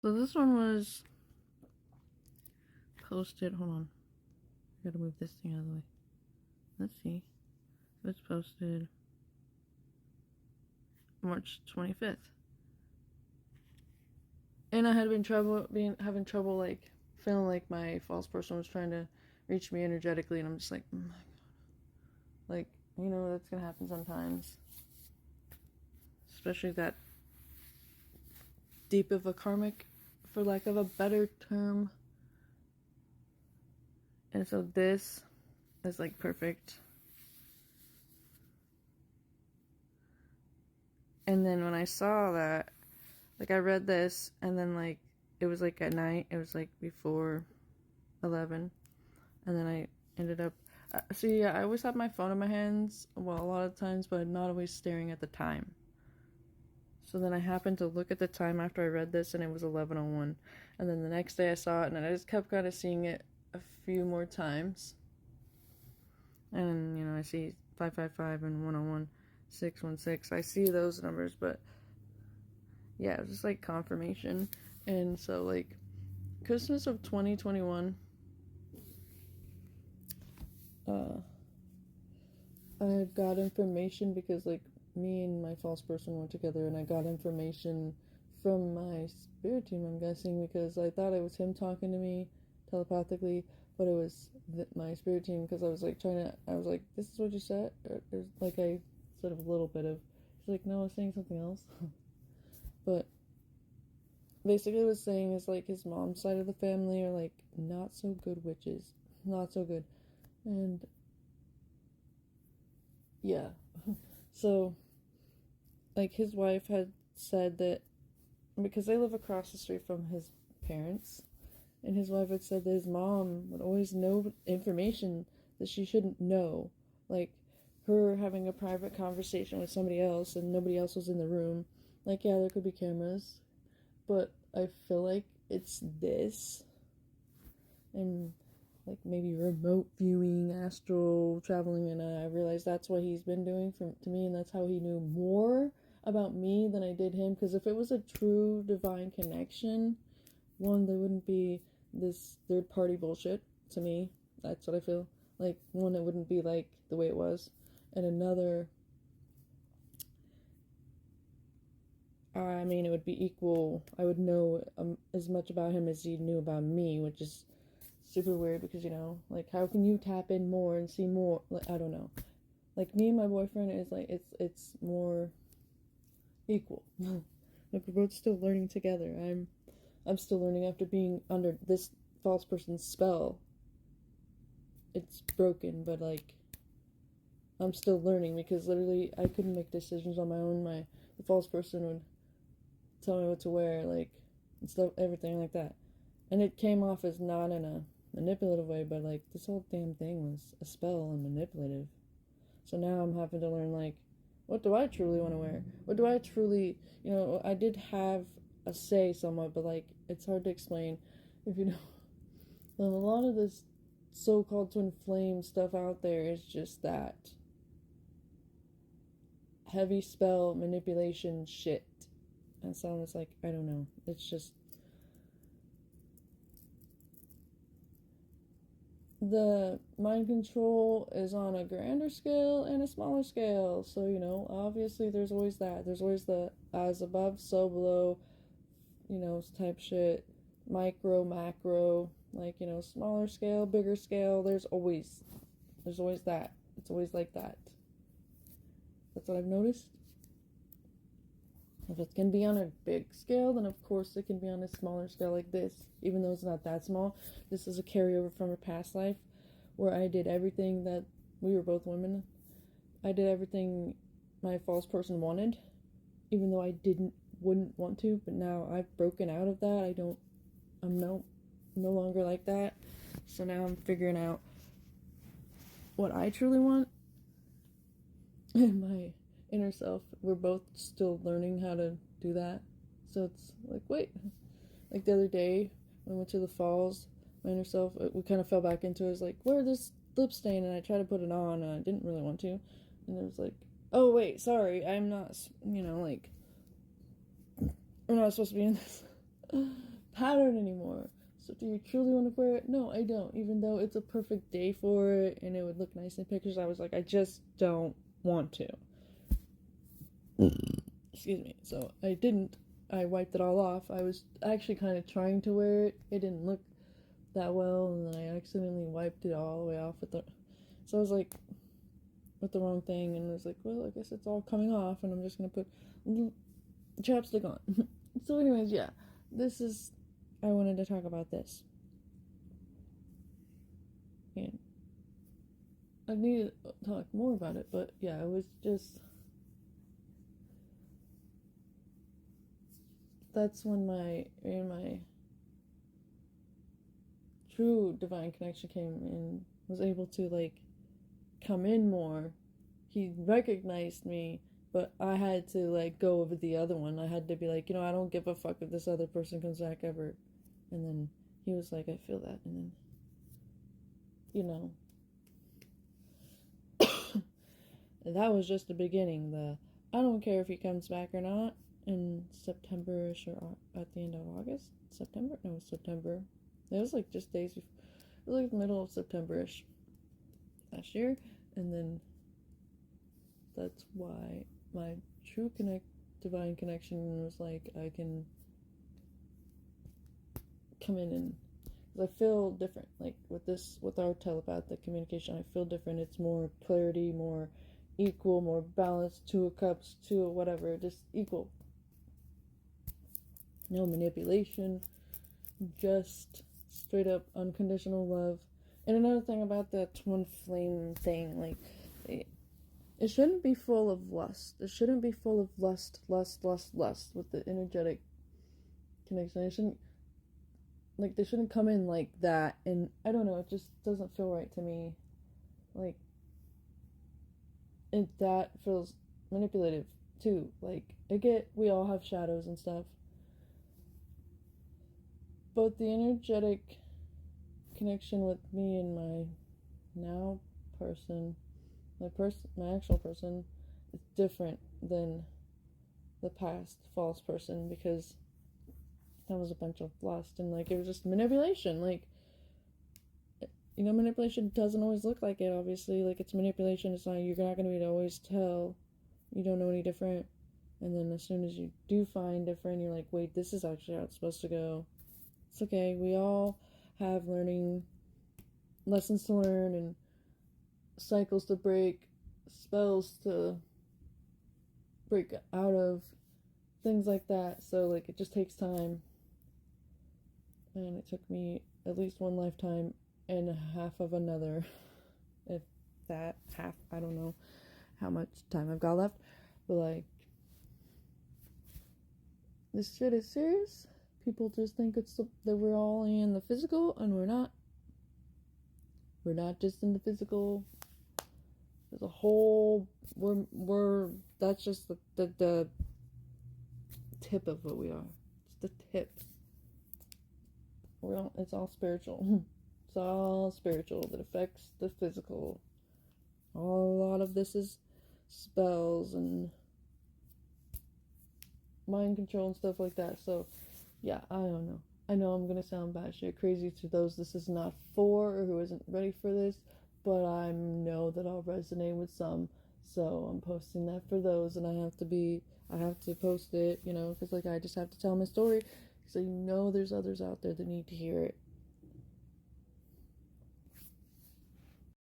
So this one was posted. Hold on. I gotta move this thing out of the way. Let's see. So it's posted March 25th. And I had having trouble like feeling like my false person was trying to reach me energetically, and I'm just like, oh my god. Like, that's gonna happen sometimes. Especially that deep of a karmic, for lack of a better term. And so this is like perfect. And then when I saw that, like I read this, and then like it was like at night, it was like before 11, and then I ended up, I always have my phone in my hands, well, a lot of times, but not always staring at the time. So then I happened to look at the time after I read this, and it was 11:01. And then the next day I saw it, and I just kept kind of seeing it a few more times. And, I see 555 and 101, 616. I see those numbers, but yeah, it was just like confirmation. And so, like, Christmas of 2021, I got information because, like, me and my false person were together, and I got information from my spirit team, I'm guessing, because I thought it was him talking to me telepathically, but it was my spirit team, because I was like I was like, this is what you said? Or like, I said a little bit of, he's like, no, I was saying something else. But basically what it was saying is, like, his mom's side of the family are, like, not so good witches. Not so good. And yeah. So, like, his wife had said that, because they live across the street from his parents, and his wife had said that his mom would always know information that she shouldn't know. Like, her having a private conversation with somebody else and nobody else was in the room. Like, yeah, there could be cameras, but I feel like it's this. And, like, maybe remote viewing, astral traveling, and I realized that's what he's been doing to me, and that's how he knew more about me than I did him. Because if it was a true divine connection, one, there wouldn't be this third party bullshit to me. That's what I feel. Like, one, it wouldn't be like the way it was. And another, I mean, it would be equal. I would know as much about him as he knew about me, which is super weird because, like, how can you tap in more and see more? Like, I don't know. Like, me and my boyfriend is like, it's more equal. Like, we're both still learning together. I'm still learning after being under this false person's spell. It's broken, but, like, I'm still learning because literally I couldn't make decisions on my own. The false person would tell me what to wear, like, and stuff, everything like that. And it came off as not in a manipulative way, but, like, this whole damn thing was a spell and manipulative. So now I'm having to learn, like, what do I truly want to wear? What do I truly, I did have a say somewhat, but, like, it's hard to explain if you know. A lot of this so-called twin flame stuff out there is just that heavy spell manipulation shit. And so it's like, I don't know. It's just the mind control is on a grander scale and a smaller scale. So, obviously there's always that. There's always the as above, so below, type shit. Micro, macro, like, smaller scale, bigger scale. There's always that. It's always like that. That's what I've noticed. If it can be on a big scale, then of course it can be on a smaller scale like this. Even though it's not that small, this is a carryover from a past life where I did everything that, we were both women, I did everything my false person wanted, even though I wouldn't want to, but now I've broken out of that. I'm no longer like that. So now I'm figuring out what I truly want. And my inner self, we're both still learning how to do that. So it's like, wait, like the other day when we went to the falls, my inner self, we kind of fell back into it. It was like, where this lip stain? And I tried to put it on, and I didn't really want to. And it was like, oh wait, sorry, I'm not, like, we're not supposed to be in this. pattern anymore. So do you truly want to wear it? No, I don't. Even though it's a perfect day for it and it would look nice in pictures, I was like, I just don't want to. Excuse me. So I didn't. I wiped it all off. I was actually kind of trying to wear it. It didn't look that well, and then I accidentally wiped it all the way off with the. So I was like, with the wrong thing, and I was like, well, I guess it's all coming off, and I'm just gonna put chapstick on. So, anyways, yeah, this is. I wanted to talk about this, and I need to talk more about it, but yeah, it was just. That's when my true divine connection came and was able to like come in more. He recognized me, but I had to like go over the other one. I had to be like, I don't give a fuck if this other person comes back ever. And then he was like, I feel that. And then, that was just the beginning. I don't care if he comes back or not in September-ish or at the end of August. September? No, it was September. It was like just days before. It was like the middle of September-ish last year. And then that's why my true divine connection was like, I can come in and, because I feel different, like with our telepathic communication, I feel different. It's more clarity, more equal, more balanced, 2 of cups, 2 of whatever, just equal. No manipulation, just straight up unconditional love. And another thing about the twin flame thing, like, it shouldn't be full of lust. It shouldn't be full of lust with the energetic connection. It shouldn't, like, they shouldn't come in like that. And I don't know, it just doesn't feel right to me. Like, that feels manipulative too. Like, we all have shadows and stuff. But the energetic connection with me and my now person, my actual person, is different than the past false person, because that was a bunch of lust and like it was just manipulation. Like, manipulation doesn't always look like it. Obviously, like, it's manipulation. It's not, you're not going to be able to always tell. You don't know any different. And then as soon as you do find different, you're like, wait, this is actually how it's supposed to go. It's okay. We all have learning lessons to learn and cycles to break, spells to break out of, things like that. So like, it just takes time. And it took me at least one lifetime and a half of another. If that half, I don't know how much time I've got left. But like, this shit is serious. People just think that we're all in the physical, and we're not. We're not just in the physical. There's a whole. That's just the tip of what we are. It's the tip. It's all spiritual. It's all spiritual that affects the physical. A lot of this is spells and mind control and stuff like that. So, yeah, I don't know. I know I'm going to sound batshit crazy to those this is not for, or who isn't ready for this, but I know that I'll resonate with some. So I'm posting that for those, and I have to post it, because like, I just have to tell my story, so there's others out there that need to hear it.